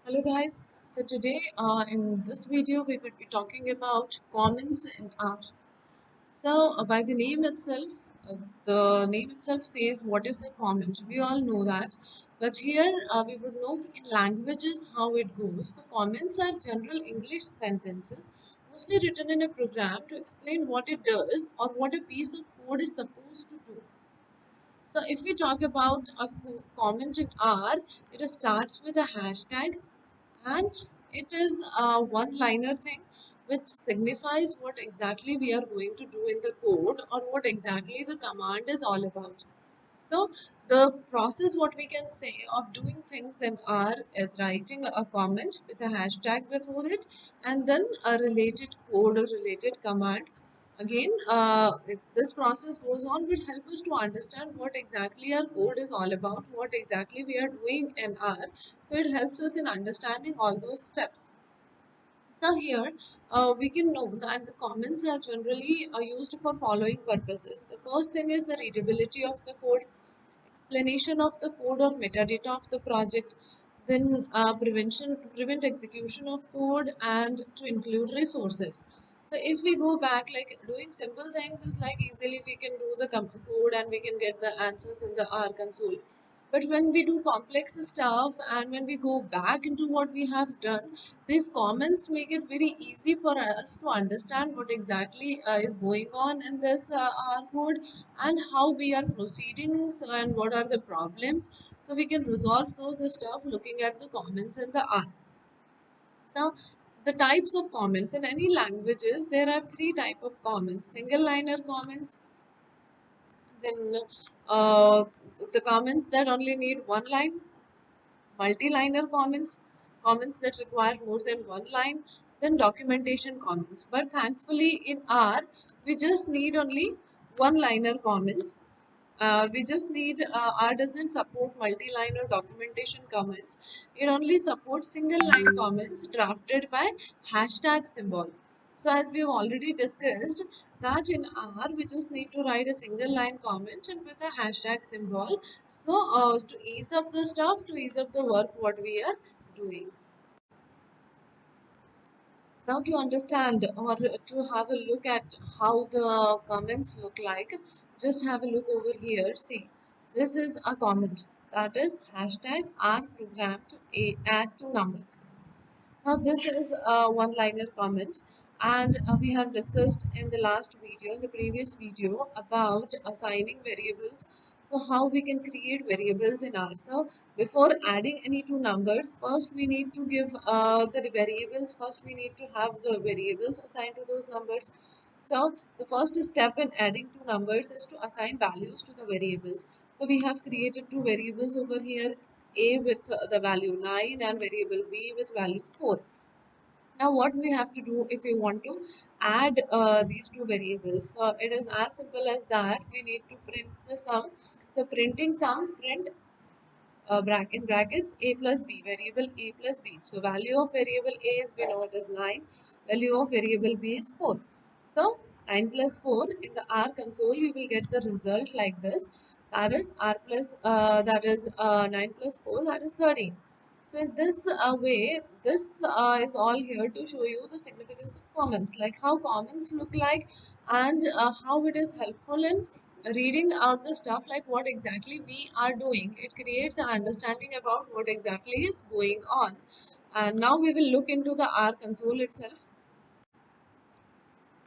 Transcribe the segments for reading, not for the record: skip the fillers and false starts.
Hello guys. So today in this video we will be talking about comments in R. By the name itself says what is a comment. We all know that. But here we would know in languages how it goes. So comments are general English sentences mostly written in a program to explain what it does or what a piece of code is supposed to do. So if we talk about a comment in R, it starts with a hashtag and it is a one-liner thing which signifies what exactly we are going to do in the code or what exactly the command is all about. So the process what we can say of doing things in R is writing a comment with a hashtag before it and then a related code or related command. Again, this process goes on will help us to understand what exactly our code is all about, what exactly we are doing in R. So it helps us in understanding all those steps. So here we can know that the comments are generally used for following purposes. The first thing is the readability of the code, explanation of the code or metadata of the project, then prevent execution of code, and to include resources. So if we go back, like doing simple things is like easily we can do the code and we can get the answers in the R console. But when we do complex stuff and when we go back into what we have done, these comments make it very easy for us to understand what exactly is going on in this R code and how we are proceeding and what are the problems. So we can resolve those stuff looking at the comments in the R. So the types of comments in any languages, there are three type of comments: single liner comments, then the comments that only need one line, multi-liner comments, comments that require more than one line, then documentation comments. But thankfully in R, we just need only one-liner comments. We just need R doesn't support multi-line or documentation comments. It only supports single line comments drafted by hashtag symbol. So as we have already discussed that in R we just need to write a single line comment and with a hashtag symbol. So to ease up the stuff, to ease up the work what we are doing. Now to understand or to have a look at how the comments look like, just have a look over here. See, this is a comment that is hashtag R program to add two numbers. Now this is a one-liner comment and we have discussed in the last video, in the previous video about assigning variables. So how we can create variables in R. So before adding any two numbers, first we need to give the variables, first we need to have the variables assigned to those numbers. So the first step in adding two numbers is to assign values to the variables. So we have created two variables over here, a with the value 9 and variable b with value 4. Now what we have to do if we want to add these two variables, so it is as simple as that. We need to print the sum. So printing sum, print in brackets a plus b, variable a plus b. So value of variable a is, we know it is 9, value of variable b is 4. So 9 plus 4 in the R console you will get the result like this, that is R plus that is 9 plus 4, that is 13. So in this way, this is all here to show you the significance of comments, like how comments look like and how it is helpful in reading out the stuff, like what exactly we are doing. It creates an understanding about what exactly is going on. And now we will look into the R console itself.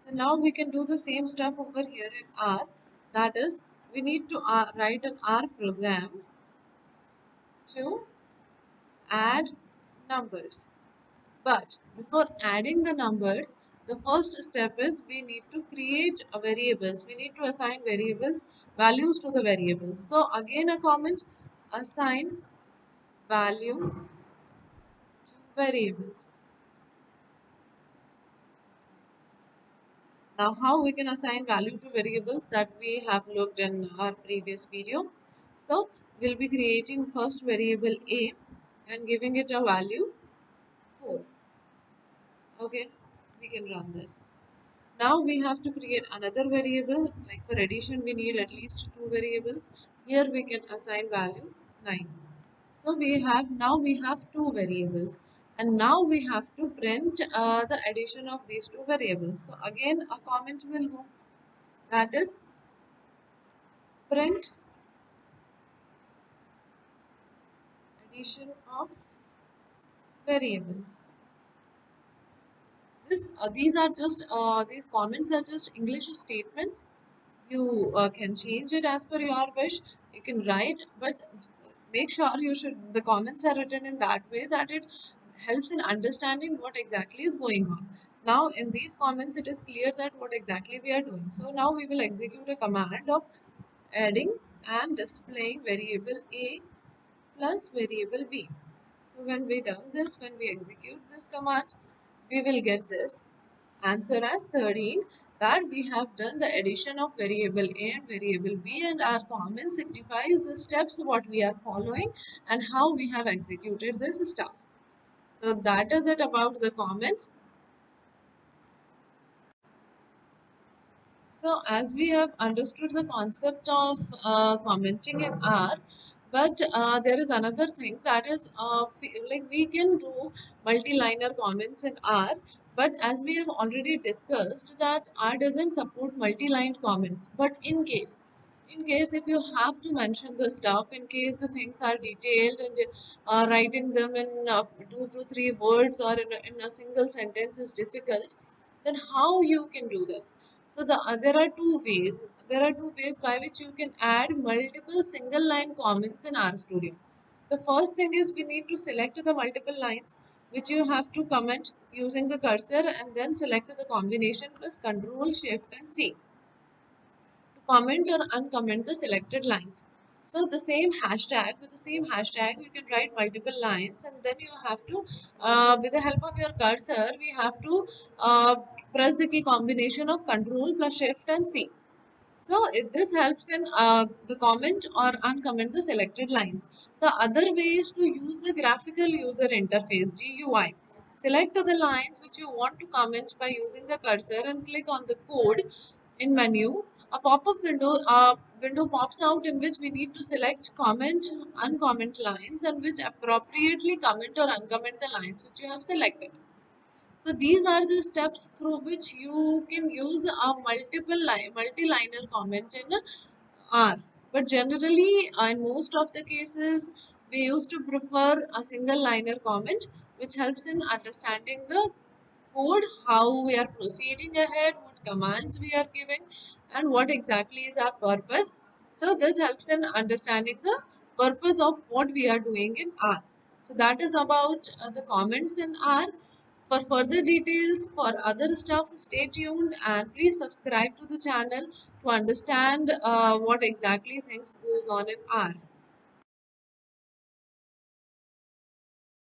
So now we can do the same stuff over here in R. That is, we need to write an R program to add numbers. But before adding the numbers, the first step is we need to create a variables. We need to assign variables, values to the variables. So again a comment, assign value to variables. Now how we can assign value to variables, that we have looked in our previous video. So we'll be creating first variable a and giving it a value 4. Okay, we can run this. Now we have to create another variable, like for addition we need at least two variables. Here we can assign value 9. So we have two variables, and now we have to print the addition of these two variables. So again, a comment will go, that is print addition of variables. These are just these comments are just English statements. You can change it as per your wish. You can write, but make sure the comments are written in that way that it helps in understanding what exactly is going on. Now, in these comments, it is clear that what exactly we are doing. So now we will execute a command of adding and displaying variable A plus variable B. So when we done this, when we execute this command, we will get this answer as 13, that we have done the addition of variable A and variable B, and our comment signifies the steps what we are following and how we have executed this stuff. So that is it about the comments. So, as we have understood the concept of commenting in R, but there is another thing, that is like we can do multi-liner comments in R, but as we have already discussed that R doesn't support multi-line comments. But in case if you have to mention the stuff, in case the things are detailed and writing them in two to three words or in a single sentence is difficult, then how you can do this? So there are two ways. There are two ways by which you can add multiple single line comments in RStudio. The first thing is we need to select the multiple lines which you have to comment using the cursor, and then select the combination plus Control Shift and C to comment or uncomment the selected lines. So the same hashtag, with the same hashtag, you can write multiple lines, and then you have to, with the help of your cursor, we have to press the key combination of Control plus Shift and C. So this helps in the comment or uncomment the selected lines. The other way is to use the graphical user interface GUI. Select the lines which you want to comment by using the cursor and click on the code in menu. A pop-up window pops out in which we need to select comment, uncomment lines, and which appropriately comment or uncomment the lines which you have selected. So these are the steps through which you can use a multi-liner comment in R. But generally, in most of the cases, we used to prefer a single liner comment, which helps in understanding the code, how we are proceeding ahead, what commands we are giving, and what exactly is our purpose. So this helps in understanding the purpose of what we are doing in R. So that is about the comments in R. For further details, for other stuff, stay tuned and please subscribe to the channel to understand what exactly things goes on in R.